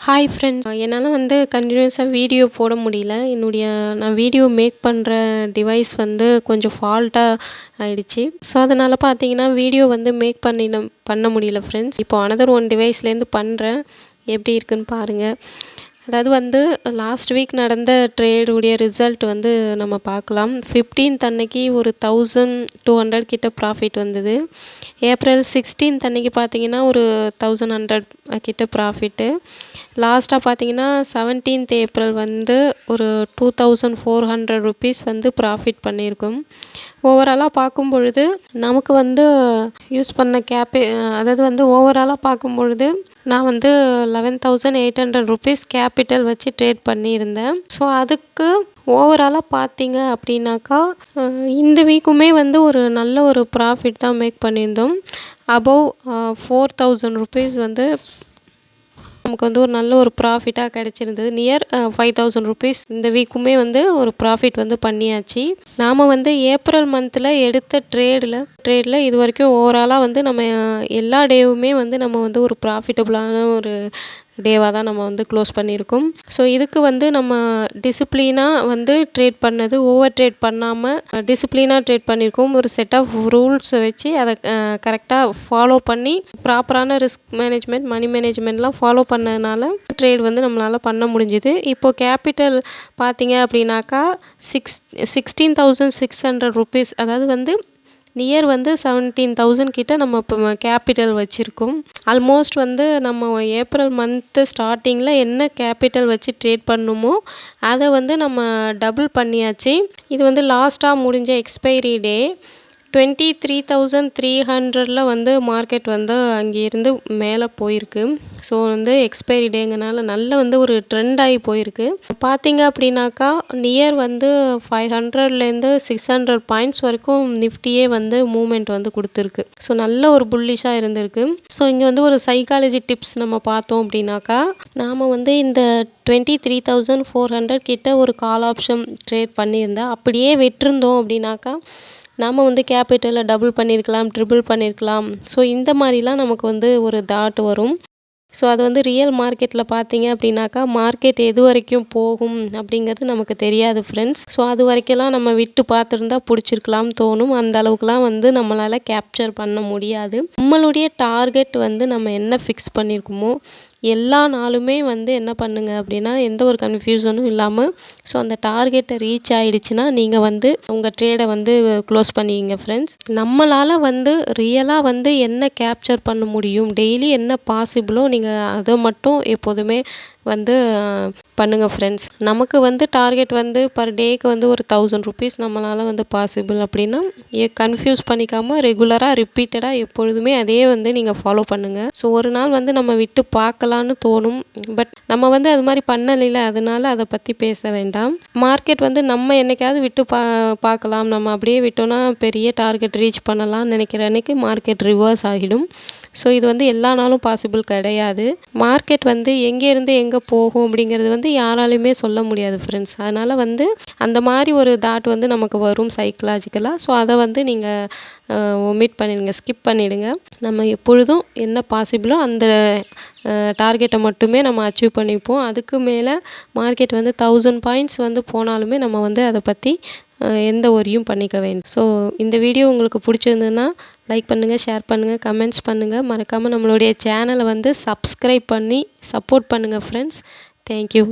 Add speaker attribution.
Speaker 1: Hi friends, என்னால் வந்து கண்டினியூஸாக வீடியோ போட முடியல. நான் வீடியோ மேக் பண்ணுற டிவைஸ் வந்து கொஞ்சம் ஃபால்ட்டாக ஆயிடுச்சு. ஸோ அதனால் பார்த்தீங்கன்னா வீடியோ வந்து மேக் பண்ண முடியல ஃப்ரெண்ட்ஸ். இப்போ அனதர் ஒன் டிவைஸ்லேருந்து பண்ணுறேன். எப்படி இருக்குன்னு பாருங்கள். அதாவது வந்து லாஸ்ட் வீக் நடந்த ட்ரேடுடைய ரிசல்ட் வந்து நம்ம பார்க்கலாம். 15th அன்னைக்கு ஒரு 1200 கிட்ட ப்ராஃபிட் வந்தது. ஏப்ரல் 16th அன்னைக்கு பார்த்தீங்கன்னா ஒரு 1100 கிட்ட ப்ராஃபிட்டு. லாஸ்ட்டாக பார்த்தீங்கன்னா 17th ஏப்ரல் வந்து ஒரு 2400 ருபீஸ் வந்து ப்ராஃபிட் பண்ணியிருக்கோம். ஓவராலாக பார்க்கும் பொழுது நமக்கு வந்து யூஸ் பண்ண அதாவது வந்து ஓவராலாக பார்க்கும் பொழுது நான் வந்து 11,800 ருபீஸ் கேபிட்டல் வச்சு ட்ரேட் பண்ணியிருந்தேன். ஸோ அதுக்கு ஓவராலாக பார்த்தீங்க அப்படின்னாக்கா இந்த வீக்குமே வந்து ஒரு நல்ல ஒரு ப்ராஃபிட் தான் மேக் பண்ணியிருந்தோம். அபவ் 4,000 ருபீஸ் வந்து நமக்கு வந்து ஒரு நல்ல ஒரு ப்ராஃபிட்டாக கிடச்சிருந்தது. நியர் 5,000 ருபீஸ் இந்த வீக்குமே வந்து ஒரு ப்ராஃபிட் வந்து பண்ணியாச்சு. நாம் வந்து ஏப்ரல் மந்தில் எடுத்த ட்ரேடில் இது வரைக்கும் ஓவராலாக வந்து நம்ம எல்லா டேவுமே வந்து நம்ம வந்து ஒரு ப்ராஃபிட்டபுளான ஒரு டேவாக தான் நம்ம வந்து க்ளோஸ் பண்ணியிருக்கோம். ஸோ இதுக்கு வந்து நம்ம டிசிப்ளினாக வந்து ட்ரேட் பண்ணது, ஓவர் ட்ரேட் பண்ணாமல் டிசிப்ளினாக ட்ரேட் பண்ணியிருக்கோம். ஒரு செட் ஆஃப் ரூல்ஸை வச்சு அதை கரெக்டாக ஃபாலோ பண்ணி ப்ராப்பரான ரிஸ்க் மேனேஜ்மெண்ட், மணி மேனேஜ்மெண்ட்லாம் ஃபாலோ பண்ணதுனால ட்ரேட் வந்து நம்மளால் பண்ண முடிஞ்சுது. இப்போது கேபிட்டல் பார்த்தீங்க அப்படின்னாக்கா 16,600 ருபீஸ், அதாவது வந்து நியர் வந்து 17,000 கிட்ட நம்ம இப்போ கேபிட்டல் வச்சுருக்கோம். ஆல்மோஸ்ட் வந்து நம்ம ஏப்ரல் மந்த்து ஸ்டார்டிங்கில் என்ன கேபிட்டல் வச்சு ட்ரேட் பண்ணணுமோ அதை வந்து நம்ம டபுள் பண்ணியாச்சு. இது வந்து லாஸ்ட்டாக முடிஞ்ச எக்ஸ்பைரி டே 23,300 வந்து மார்க்கெட் வந்து அங்கேருந்து மேலே போயிருக்கு. ஸோ வந்து எக்ஸ்பைரி டேங்கனால நல்ல வந்து ஒரு ட்ரெண்ட் ஆகி போயிருக்கு. பார்த்தீங்க அப்படின்னாக்கா நியர் வந்து 500லேருந்து 600 பாயிண்ட்ஸ் வரைக்கும் நிஃப்டியே வந்து மூமெண்ட் வந்து கொடுத்துருக்கு. ஸோ நல்ல ஒரு புல்லிஷாக இருந்திருக்கு. ஸோ இங்கே வந்து ஒரு சைக்காலஜி டிப்ஸ் நம்ம பார்த்தோம் அப்படின்னாக்கா, நாம் வந்து இந்த 23,400 கிட்ட ஒரு கால் ஆப்ஷன் ட்ரேட் பண்ணியிருந்தேன். அப்படியே விட்டிருந்தோம் அப்படின்னாக்கா நாம் வந்து கேபிட்டலை டபுள் பண்ணியிருக்கலாம், ட்ரிபிள் பண்ணியிருக்கலாம். ஸோ இந்த மாதிரிலாம் நமக்கு வந்து ஒரு தாட் வரும். ஸோ அது வந்து ரியல் மார்க்கெட்டில் பார்த்தீங்க அப்படின்னாக்கா மார்க்கெட் எது வரைக்கும் போகும் அப்படிங்கிறது நமக்கு தெரியாது ஃப்ரெண்ட்ஸ். ஸோ அது வரைக்கும்லாம் நம்ம விட்டு பார்த்துருந்தா பிடிச்சிருக்கலாம் தோணும். அந்த அளவுக்குலாம் வந்து நம்மளால் கேப்சர் பண்ண முடியாது. நம்மளுடைய டார்கெட் வந்து நம்ம என்ன ஃபிக்ஸ் பண்ணியிருக்கோமோ எல்லா நாளுமே வந்து என்ன பண்ணுங்க அப்படின்னா எந்த ஒரு கன்ஃபியூஷனும் இல்லாமல் ஸோ அந்த டார்கெட்டை ரீச் ஆகிடுச்சுன்னா நீங்கள் வந்து உங்கள் ட்ரேடை வந்து க்ளோஸ் பண்ணிக்கிங்க ஃப்ரெண்ட்ஸ். நம்மளால் வந்து ரியலாக வந்து என்ன கேப்சர் பண்ண முடியும், டெய்லி என்ன பாசிபிளோ நீங்கள் அதை மட்டும் எப்போதுமே வந்து பண்ணுங்கள் ஃப்ரெண்ட்ஸ். நமக்கு வந்து டார்கெட் வந்து பர் டேக்கு வந்து ஒரு 1,000 ருபீஸ் நம்மளால் வந்து பாசிபிள் அப்படின்னா கன்ஃபியூஸ் பண்ணிக்காமல் ரெகுலராக ரிப்பீட்டடாக எப்பொழுதுமே அதே வந்து நீங்கள் ஃபாலோ பண்ணுங்கள். ஸோ ஒரு நாள் வந்து நம்ம விட்டு பார்க்கலான்னு தோணும். பட் நம்ம வந்து அது மாதிரி பண்ணலைல, அதனால அதை பற்றி பேச வேண்டாம். மார்க்கெட் வந்து நம்ம என்னைக்காவது விட்டு பார்க்கலாம், நம்ம அப்படியே விட்டோன்னா பெரிய டார்கெட் ரீச் பண்ணலாம்னு நினைக்கிற அன்றைக்கி மார்க்கெட் ரிவர்ஸ் ஆகிடும். ஸோ இது வந்து எல்லா நாளும் பாசிபிள் கிடையாது. மார்க்கெட் வந்து எங்கேருந்து எங்கே போகும் அப்படிங்கிறது வந்து யாராலையுமே சொல்ல முடியாது ஃப்ரெண்ட்ஸ். அதனால் வந்து அந்த மாதிரி ஒரு தாட் வந்து நமக்கு வரும் சைக்கலாஜிக்கலாக. ஸோ அதை வந்து நீங்கள் ஒமிட் பண்ணிடுங்க, ஸ்கிப் பண்ணிவிடுங்க. நம்ம எப்பொழுதும் என்ன பாசிபிளோ அந்த டார்கெட்டை மட்டுமே நம்ம அச்சீவ் பண்ணிப்போம். அதுக்கு மேலே மார்க்கெட் வந்து 1000 பாயிண்ட்ஸ் வந்து போனாலுமே நம்ம வந்து அதை பற்றி எந்த ஒரியும் பண்ணிக்க வேண்டும். ஸோ இந்த வீடியோ உங்களுக்கு பிடிச்சிருந்ததுன்னா லைக் பண்ணுங்கள், ஷேர் பண்ணுங்கள், கமெண்ட்ஸ் பண்ணுங்கள். மறக்காமல் நம்மளுடைய சேனலை வந்து சப்ஸ்கிரைப் பண்ணி சப்போர்ட் பண்ணுங்கள் ஃப்ரெண்ட்ஸ். தேங்க்யூ.